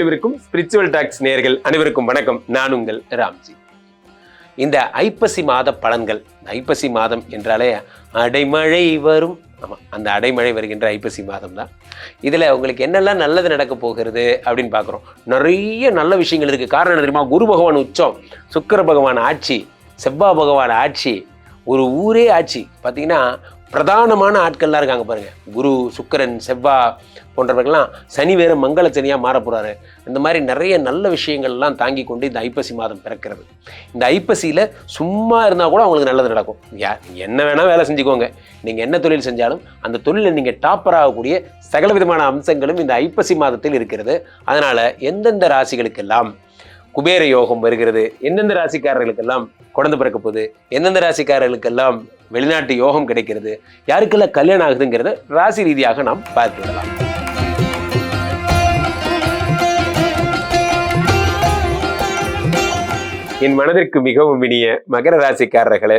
செய்யவிருக்கும் spiritual tax நேயர்கள் அனைவருக்கும் வணக்கம். நான் உங்கள் ராம்ஜி. இந்த ஐப்பசி மாத பலன்கள். ஐப்பசி மாதம் என்றாலே அடைமழை வரும். ஆமாம், அந்த அடைமழை வருகின்ற ஐப்பசி மாதம் தான். இதில் உங்களுக்கு என்னெல்லாம் நல்லது நடக்க போகிறது அப்படின்னு பார்க்குறோம். நிறைய நல்ல விஷயங்கள் இருக்குது. காரணம் என்ன தெரியுமா? குரு பகவான் உச்சம், சுக்கிர பகவான் ஆட்சி, செவ்வாய் பகவான் ஆட்சி, ஒரு ஊரே ஆட்சி. பார்த்தீங்கன்னா பிரதானமான ஆட்கள்லாம் இருக்காங்க பாருங்க. குரு, சுக்கிரன், செவ்வாய் போன்றவர்கள்லாம் சனி வேறு மங்கள சனியாக மாற போகிறாரு. இந்த மாதிரி நிறைய நல்ல விஷயங்கள்லாம் தாங்கி கொண்டு இந்த ஐப்பசி மாதம் பிறக்கிறது. இந்த ஐப்பசியில் சும்மா இருந்தால் கூட அவங்களுக்கு நல்லது நடக்கும். என்ன வேணால் வேலை செஞ்சுக்கோங்க. நீங்கள் என்ன தொழில் செஞ்சாலும் அந்த தொழிலில் நீங்கள் டாப்பர் ஆகக்கூடிய சகல விதமான அம்சங்களும் இந்த ஐப்பசி மாதத்தில் இருக்கிறது. அதனால் எந்தெந்த ராசிகளுக்கெல்லாம் குபேர யோகம் வருகிறது, எந்தெந்த ராசிக்காரர்களுக்கெல்லாம் குழந்தை பிறக்க போகுது, எந்தெந்த ராசிக்காரர்களுக்கெல்லாம் வெளிநாட்டு யோகம் கிடைக்கிறது, யாருக்கெல்லாம் கல்யாணம் ஆகுதுங்கிறத ராசி ரீதியாக நாம் பார்த்து விடலாம். என் மனதிற்கு மிகவும் இனிய மகர ராசிக்காரர்களை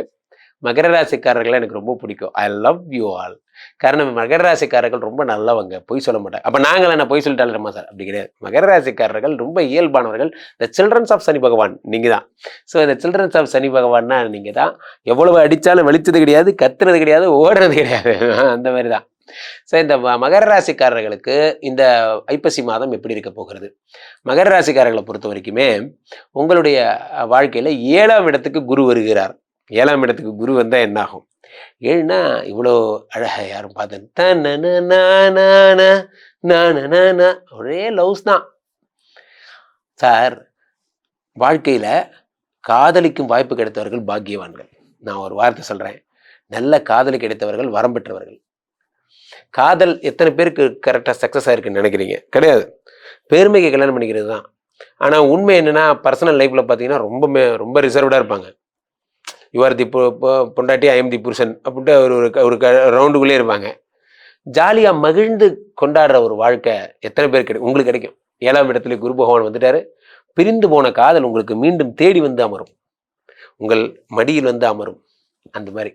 எனக்கு ரொம்ப பிடிக்கும். I love you all. காரணம், மகர ராசிக்காரர்கள் ரொம்ப நல்லவங்க, பொய் சொல்ல மாட்டாங்க. அப்போ நாங்கள் என்ன பொய் சொல்லிட்டாலுமா சார்? அப்படி கிடையாது. மகர ராசிக்காரர்கள் ரொம்ப இயல்பானவர்கள். த சில்ட்ரன்ஸ் ஆஃப் சனி பகவான் நீங்கள் தான். ஸோ இந்த சில்ட்ரன்ஸ் ஆஃப் சனி பகவான்னா நீங்கள் தான். எவ்வளவு அடித்தாலும் வலிச்சது கிடையாது, கத்துறது கிடையாது, ஓடுறது கிடையாது. அந்த மாதிரி தான். ஸோ இந்த மகர ராசிக்காரர்களுக்கு இந்த ஐப்பசி மாதம் எப்படி இருக்க போகிறது? மகர ராசிக்காரர்களை பொறுத்த வரைக்குமே உங்களுடைய வாழ்க்கையில் 7ஆம் இடத்துக்கு குரு வருகிறார். 7ஆம் இடத்துக்கு குரு வந்தால் என்ன ஆகும்? 7னா இவ்வளோ அழகாக யாரும் பார்த்தேன் ஒரே லவ்ஸ் தான் சார். வாழ்க்கையில் காதலிக்கும் வாய்ப்பு கிடைத்தவர்கள் பாக்கியவான்கள். நான் ஒரு வார்த்தை சொல்கிறேன், நல்ல காதலி கிடைத்தவர்கள் வரம் பெற்றவர்கள். காதல் எத்தனை பேருக்கு கரெக்டாக சக்ஸஸ் ஆகிருக்குன்னு நினைக்கிறீங்க? கிடையாது. பெருமைக்கு கல்யாணம் பண்ணிக்கிறது தான். ஆனால் உண்மை என்னென்னா, பர்சனல் லைஃப்பில் பார்த்தீங்கன்னா ரொம்ப ரிசர்வ்டாக இருப்பாங்க. யுவர் தி பொண்டாட்டி, ஐ எம் தி புருஷன் அப்படின்ட்டு ஒரு ரவுண்டுக்குள்ளே இருப்பாங்க. ஜாலியாக மகிழ்ந்து கொண்டாடுற ஒரு வாழ்க்கை எத்தனை பேர் உங்களுக்கு கிடைக்கும்? 7ஆம் இடத்துல குரு பகவான் வந்துட்டாரு. பிரிந்து போன காதல் உங்களுக்கு மீண்டும் தேடி வந்து அமரும், உங்கள் மடியில் வந்து அமரும். அந்த மாதிரி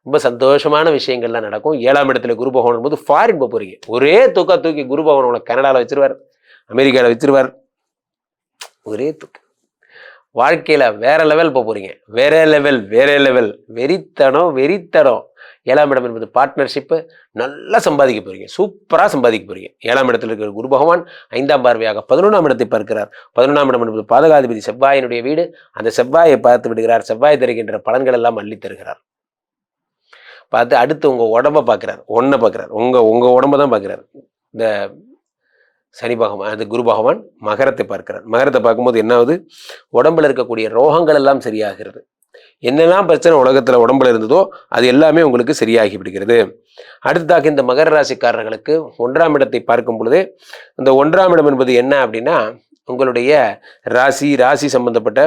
ரொம்ப சந்தோஷமான விஷயங்கள்லாம் நடக்கும். 7ஆம் இடத்துல குரு பகவான் போது ஃபாரின் போக போறீங்க. ஒரே தூக்கி குரு பகவான் உங்களை கனடாவில் வச்சிருவார், அமெரிக்காவில் வச்சிருவார். ஒரே தூக்கு. வாழ்க்கையில் வேற லெவல் போக போறீங்க. வேற லெவல் வெறித்தனம். 7ஆம் இடம் என்பது பார்ட்னர்ஷிப்பு. நல்லா சம்பாதிக்க போறீங்க, சூப்பராக சம்பாதிக்க போறீங்க. 7ஆம் இடத்துல இருக்கிற குரு பகவான் 5ஆம் பார்வையாக 11ஆம் இடத்தை பார்க்கிறார். 11ஆம் இடம் என்பது பாதகாதிபதி செவ்வாயினுடைய வீடு. அந்த செவ்வாயை பார்த்து விடுகிறார். செவ்வாய் தருகின்ற பலன்கள் எல்லாம் அள்ளி தருகிறார். பார்த்து அடுத்து உங்கள் உடம்பை பார்க்குறார், உங்கள் உடம்பை தான் பார்க்குறார். இந்த சனி பகவான், அந்த குரு பகவான் மகரத்தை பார்க்கிறார். மகரத்தை பார்க்கும்போது என்ன ஆகுது? உடம்புல இருக்கக்கூடிய ரோகங்கள் எல்லாம் சரியாகிறது. என்னெல்லாம் பிரச்சனை உலகத்தில் உடம்புல இருந்ததோ அது எல்லாமே உங்களுக்கு சரியாகி விடுகிறது. அடுத்ததாக இந்த மகர ராசிக்காரர்களுக்கு 1ஆம் இடத்தை பார்க்கும் பொழுது, இந்த 1ஆம் இடம் என்பது என்ன அப்படின்னா, உங்களுடைய ராசி சம்பந்தப்பட்ட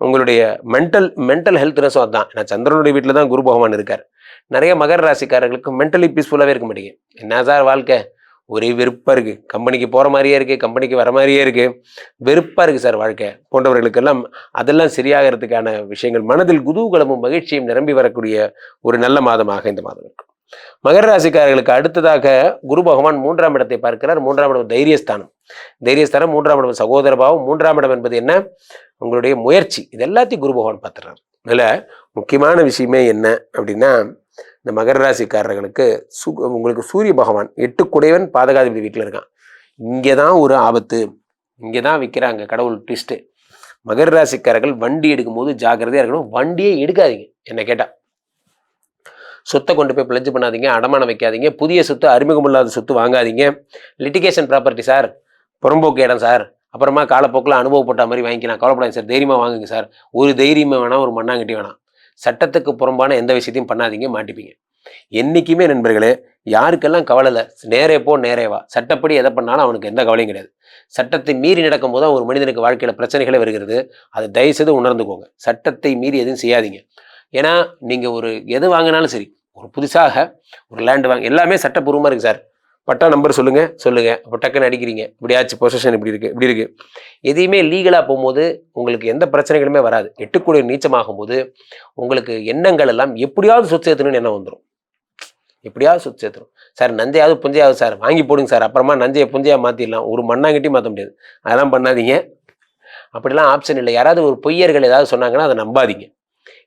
உங்களுடைய மென்டல் ஹெல்த்னஸும் அதுதான். ஏன்னா சந்திரனுடைய வீட்டில் தான் குரு பகவான் இருக்கார். நிறைய மகர ராசிக்காரர்களுக்கு மென்டலி பீஸ்ஃபுல்லாகவே இருக்க மாட்டீங்க. என்ன சார் வாழ்க்கை, ஒரே வெறுப்பாக இருக்குது, கம்பெனிக்கு போகிற மாதிரியே இருக்குது, கம்பெனிக்கு வர மாதிரியே இருக்குது, வெறுப்பாக இருக்குது சார் வாழ்க்கை போன்றவர்களுக்கெல்லாம் அதெல்லாம் சரியாகிறதுக்கான விஷயங்கள், மனதில் குதூகலமும் மகிழ்ச்சியும் நிரம்பி வரக்கூடிய ஒரு நல்ல மாதமாக இந்த மாதம் இருக்கும். மகர ராசிக்காரர்களுக்கு அடுத்ததாக குரு பகவான் 3ஆம் இடத்தை பார்க்கிறார். 3ஆம் இடம் தைரியஸ்தானம். 3ஆம் இடம் சகோதர பாவம். 3ஆம் இடம் என்பது என்ன? உங்களுடைய முயற்சி. இது எல்லாத்தையும் குரு பகவான் பார்த்துறாரு. இதில் முக்கியமான விஷயமே என்ன அப்படின்னா, இந்த மகர ராசிக்காரர்களுக்கு உங்களுக்கு சூரிய பகவான் 8 பாதகாதிபதி வீட்டில் இருக்கான். இங்கே தான் ஒரு ஆபத்து, இங்கே தான் விற்கிறாங்க கடவுள் ட்விஸ்ட்டு. மகர ராசிக்காரர்கள் வண்டி எடுக்கும்போது ஜாக்கிரதையாக இருக்கணும். வண்டியே எடுக்காதீங்க. என்ன கேட்டால் சொத்தை கொண்டு போய் பிளட்ஜ் பண்ணாதீங்க, அடமானம் வைக்காதீங்க, புதிய சொத்து, அறிமுகமில்லாத சொத்து வாங்காதீங்க. லிட்டிகேஷன் ப்ராப்பர்ட்டி சார், புறம்போக்கு இடம் சார், அப்புறமா காலப்போக்கில் அனுபவப்பட்ட மாதிரி வாங்கிக்கலாம், கவலைப்படாதீங்க சார், தைரியமாக வாங்குங்க சார். ஒரு தைரியமே வேணாம், ஒரு மண்ணாங்கட்டி வேணாம். சட்டத்துக்கு புறம்பான எந்த விஷயத்தையும் பண்ணாதீங்க, மாட்டிப்பீங்க. என்றைக்குமே நண்பர்களே, யாருக்கெல்லாம் கவலை இல்லை, நேரே போ நேரே வா. சட்டப்படி எதை பண்ணாலும் அவனுக்கு எந்த கவலையும் கிடையாது. சட்டத்தை மீறி நடக்கும் போது தான் ஒரு மனிதனுக்கு வாழ்க்கையில் பிரச்சனைகளே வருகிறது. அதை தயவுசெய்து உணர்ந்துக்கோங்க. சட்டத்தை மீறி எதுவும் செய்யாதீங்க. ஏன்னா நீங்கள் ஒரு எது வாங்கினாலும் சரி, ஒரு புதுசாக ஒரு லேண்டு வாங்க, எல்லாமே சட்டப்பூர்வமாக இருக்குது சார். பட்டா நம்பர் சொல்லுங்கள், அப்போ டக்குன்னு அடிக்கிறீங்க, இப்படி ஆச்சு, பொசிஷன் இப்படி இருக்குது. எதையுமே லீகலாக போகும்போது உங்களுக்கு எந்த பிரச்சனைகளுமே வராது. 8 நீச்சமாகும் போது உங்களுக்கு எண்ணங்கள் எல்லாம் எப்படியாவது சொத்து சேர்த்துணுன்னு எண்ணம் வந்துடும். எப்படியாவது சொத்து சேர்த்துரும். சார் நஞ்சையாவது புஞ்சையாவது சார் வாங்கி போடுங்க சார், அப்புறமா நஞ்சையை புஞ்சையா மாற்றிடலாம், ஒரு மண்ணாங்கட்டியும் மாற்ற முடியாது, அதெல்லாம் பண்ணாதீங்க. அப்படிலாம் ஆப்ஷன் இல்லை. யாராவது ஒரு பொய்யர்கள் ஏதாவது சொன்னாங்கன்னா அதை நம்பாதீங்க.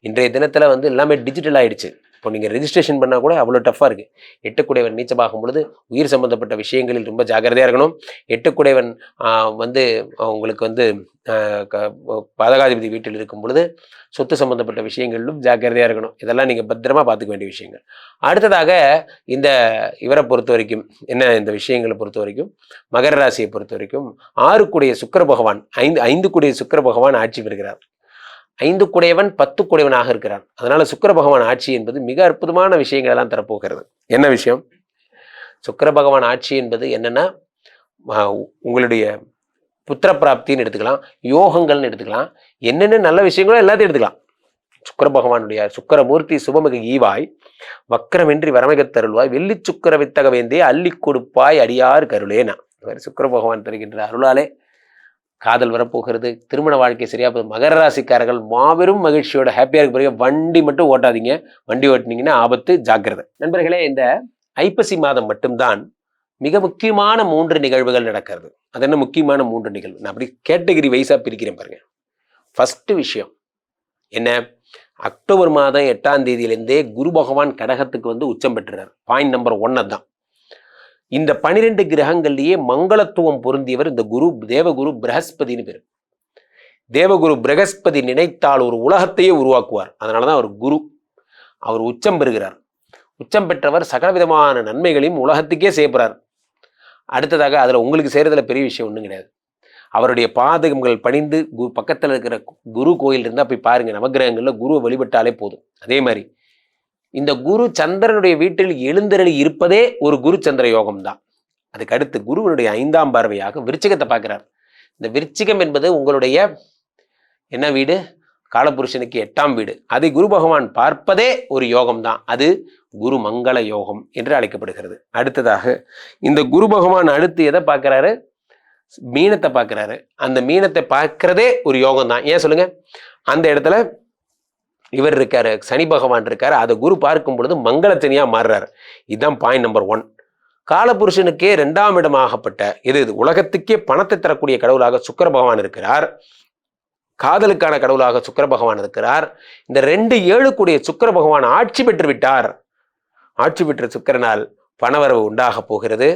இன்றைய தினத்தில் வந்து எல்லாமே டிஜிட்டல் ஆகிடுச்சு. இப்போ நீங்கள் ரெஜிஸ்ட்ரேஷன் பண்ணால் கூட அவ்வளோ டஃப்பாக இருக்குது. எட்டுக்குடையவன் நீச்சமாகும் பொழுது உயிர் சம்பந்தப்பட்ட விஷயங்களில் ரொம்ப ஜாக்கிரதையாக இருக்கணும். எட்டுக்குடையவன் வந்து உங்களுக்கு வந்து பாதகாதிபதி வீட்டில் இருக்கும் பொழுது சொத்து சம்பந்தப்பட்ட விஷயங்களிலும் ஜாக்கிரதையாக இருக்கணும். இதெல்லாம் நீங்கள் பத்திரமா பார்த்துக்க வேண்டிய விஷயங்கள். அடுத்ததாக இந்த இவரை பொறுத்த வரைக்கும் என்ன, இந்த விஷயங்களை பொறுத்த வரைக்கும் மகர ராசியை பொறுத்த வரைக்கும் 6 சுக்கிர பகவான் 5 சுக்கிர பகவான் ஆட்சி பெறுகிறார். 5 10 இருக்கிறான். அதனால சுக்கிர பகவான் ஆட்சி என்பது மிக அற்புதமான விஷயங்கள் எல்லாம் தரப்போகிறது. என்ன விஷயம்? சுக்கிர பகவான் ஆட்சி என்பது என்னன்னா, உங்களுடைய புத்திர பிராப்தின்னு எடுத்துக்கலாம், யோகங்கள்னு எடுத்துக்கலாம், என்னென்ன நல்ல விஷயங்களோ எல்லாத்தையும் எடுத்துக்கலாம். சுக்கிர பகவானுடைய சுக்கிரமூர்த்தி சுபமிகு ஈவாய் வக்கரமின்றி வரமிகத் தருள்வாய் வெள்ளி சுக்கிர வித்தக வேந்தே அள்ளி கொடுப்பாய் அடியார் கருளேனா. சுக்கிர பகவான் தருகின்ற அருளாலே காதல் வரப்போகிறது, திருமண வாழ்க்கை சரியா போகுது. மகர ராசிக்காரர்கள் மாபெரும் மகிழ்ச்சியோட ஹாப்பியா இருக்க போறீங்க. வண்டி மட்டும் ஓட்டாதீங்க, வண்டி ஓட்டினீங்கன்னா ஆபத்து, ஜாக்கிரதை. நண்பர்களே, இந்த ஐப்பசி மாதம் மட்டும்தான் மிக முக்கியமான 3 நிகழ்வுகள் நடக்கிறது. அது என்ன முக்கியமான 3 நிகழ்வு? நான் அப்படி கேட்டகரி வைஸா பிரிக்கிறேன் பாருங்க. ஃபர்ஸ்ட் விஷயம் என்ன? அக்டோபர் மாதம் 8ஆம் தேதியிலிருந்தே குரு பகவான் கடகத்துக்கு வந்து உச்சம் பெற்றுறார். பாயிண்ட் நம்பர் 1 தான். இந்த 12 கிரகங்கள்லயே மங்களத்துவம் பொருந்தியவர் இந்த குரு, தேவகுரு பிரகஸ்பதினு பேர். தேவகுரு பிரகஸ்பதி நினைத்தால் ஒரு உலகத்தையே உருவாக்குவார். அதனாலதான் அவர் குரு. அவர் உச்சம் பெறுகிறார். உச்சம் பெற்றவர் சகலவிதமான நன்மைகளையும் உலகத்துக்கே செய்யப்படுறார். அடுத்ததாக அதுல உங்களுக்கு செய்யறதுல பெரிய விஷயம் ஒன்றும் கிடையாது. அவருடைய பாதகங்கள் பணிந்து பக்கத்தில் இருக்கிற குரு கோயில் இருந்தா போய் பாருங்க. நவகிரகங்கள்ல குருவை வழிபட்டாலே போதும். அதே மாதிரி இந்த குரு சந்திரனுடைய வீட்டில் எழுந்தருளி இருப்பதே ஒரு குரு சந்திர யோகம் தான். அதுக்கு அடுத்து குருவனுடைய 5ஆம் பார்வையாக விருச்சிகத்தை பார்க்கிறார். இந்த விருச்சிகம் என்பது உங்களுடைய என்ன வீடு? காலபுருஷனுக்கு 8ஆம் வீடு. அதை குரு பகவான் பார்ப்பதே ஒரு யோகம் தான். அது குரு மங்கள யோகம் என்று அழைக்கப்படுகிறது. அடுத்ததாக இந்த குரு பகவான் அடுத்து எதை பார்க்கிறாரு? மீனத்தை பார்க்கிறாரு. அந்த மீனத்தை பார்க்கிறதே ஒரு யோகம் தான். ஏன் சொல்லுங்க? அந்த இடத்துல இவர் இருக்காரு, சனி பகவான் இருக்காரு. அதை குரு பார்க்கும் பொழுது மங்களச்சனியா மாறுறாரு. இதுதான் பாயிண்ட் நம்பர் 1. காலபுருஷனுக்கே 2ஆம் இடமாகப்பட்ட இது உலகத்துக்கே பணத்தை தரக்கூடிய கடவுளாக சுக்கிர பகவான் இருக்கிறார். காதலுக்கான கடவுளாக சுக்கிர பகவான் இருக்கிறார். இந்த 2 சுக்கிர பகவான் ஆட்சி பெற்று விட்டார். ஆட்சி பெற்ற சுக்கிரனால் பணவரவு உண்டாக போகிறது.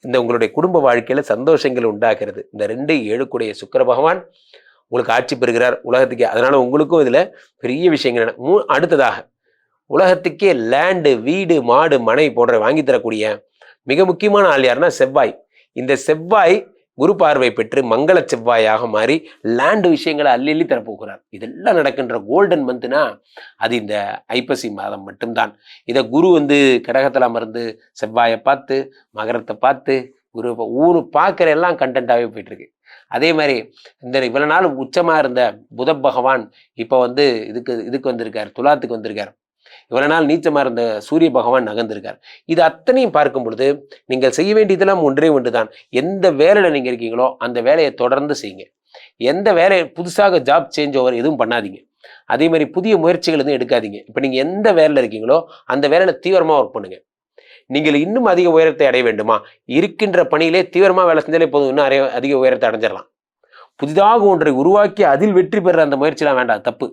இந்த உங்களுடைய குடும்ப வாழ்க்கையில சந்தோஷங்கள் உண்டாகிறது. இந்த 2 சுக்கிர பகவான் உங்களுக்கு ஆட்சி பெறுகிறார் உலகத்துக்கே. அதனால உங்களுக்கும் இதுல பெரிய விஷயங்கள். அடுத்ததாக உலகத்துக்கே லேண்டு, வீடு, மாடு, மனை போன்ற வாங்கி தரக்கூடிய மிக முக்கியமான ஆள் யாருன்னா செவ்வாய். இந்த செவ்வாய் குரு பார்வை பெற்று மங்கள செவ்வாயாக மாறி லேண்டு விஷயங்களை அள்ளி தரப்போகிறார். இதெல்லாம் நடக்கின்ற கோல்டன் மந்த்னா அது இந்த ஐப்பசி மாதம் மட்டும்தான். இதை குரு வந்து கடகத்தில் அமர்ந்து செவ்வாயை பார்த்து மகரத்தை பார்த்து குரு ஊரு பார்க்குற எல்லாம் கண்டென்ட்டாகவே போயிட்டு இருக்கு. அதே மாதிரி இந்த இவ்வளவு நாள் உச்சமா இருந்த புத பகவான் இப்போ வந்து இதுக்கு வந்திருக்கார், துலாத்துக்கு வந்திருக்கார். இவ்வளவு நாள் நீச்சமா இருந்த சூரிய பகவான் நகர்ந்திருக்கார். இது அத்தனையும் பார்க்கும் பொழுது நீங்கள் செய்ய வேண்டியதெல்லாம் ஒன்றே ஒன்றுதான். எந்த வேலையில நீங்க இருக்கீங்களோ அந்த வேலையை தொடர்ந்து செய்யுங்க. எந்த வேலையை புதுசாக ஜாப் சேஞ்ச் ஓவர் எதுவும் பண்ணாதீங்க. அதே மாதிரி புதிய முயற்சிகள் எதுவும் எடுக்காதீங்க. இப்போ நீங்க எந்த வேலையில இருக்கீங்களோ அந்த வேலையில தீவிரமா ஒர்க் பண்ணுங்க. நீங்கள் இன்னும் அதிக உயரத்தை அடைய வேண்டுமா? இருக்கின்ற பணியிலே தீவிரமா வேலை செஞ்சாலே போதும், இன்னும் அதிக உயரத்தை அடைஞ்சிடலாம். புதிதாக ஒன்றை உருவாக்கி அதில் வெற்றி பெற அந்த முயற்சிலாம் வேண்டாம், தப்பு.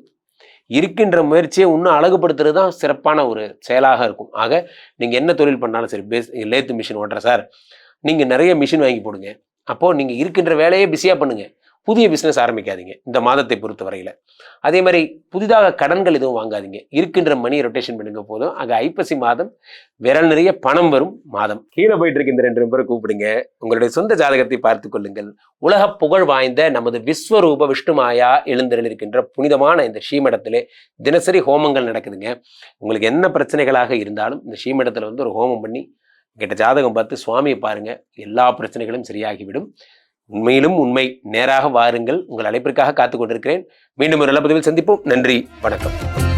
இருக்கின்ற முயற்சியை இன்னும் அழகுபடுத்துறது தான் சிறப்பான ஒரு செயலாக இருக்கும். ஆக நீங்க என்ன தொழில் பண்ணாலும் சரி, லேத்து மிஷின் ஓட்டுற சார், நீங்க நிறைய மிஷின் வாங்கி போடுங்க. அப்போ நீங்க இருக்கின்ற வேலையை பிஸியா பண்ணுங்க. புதிய பிசினஸ் ஆரம்பிக்காதீங்க இந்த மாதத்தை பொறுத்த வரையில. அதே மாதிரி புதிதாக கடன்கள் எதுவும் வாங்காதீங்க. இருக்கின்ற மணி ரொட்டேஷன் பண்ணுங்க போதும். ஆக ஐப்பசி மாதம் விரல் நிறைய பணம் வரும் மாதம். கீழே போயிட்டு இருக்க இந்த 2 நம்பரை கூப்பிடுங்க. உங்களுடைய சொந்த ஜாதகத்தை பார்த்து கொள்ளுங்கள். உலக புகழ் வாய்ந்த நமது விஸ்வரூப விஷ்ணுமாயா எழுந்தருள் இருக்கின்ற புனிதமான இந்த ஸ்ரீமடத்திலே தினசரி ஹோமங்கள் நடக்குதுங்க. உங்களுக்கு என்ன பிரச்சனைகளாக இருந்தாலும் இந்த ஸ்ரீமடத்துல வந்து ஒரு ஹோமம் பண்ணி கிட்ட ஜாதகம் பார்த்து சுவாமியை பாருங்க, எல்லா பிரச்சனைகளும் சரியாகிவிடும். உண்மையிலும் உண்மை, நேராக வாருங்கள். உங்கள் அழைப்பிற்காக காத்துக் கொண்டிருக்கிறேன். மீண்டும் ஒரு நல்ல பதிவில் சந்திப்போம். நன்றி, வணக்கம்.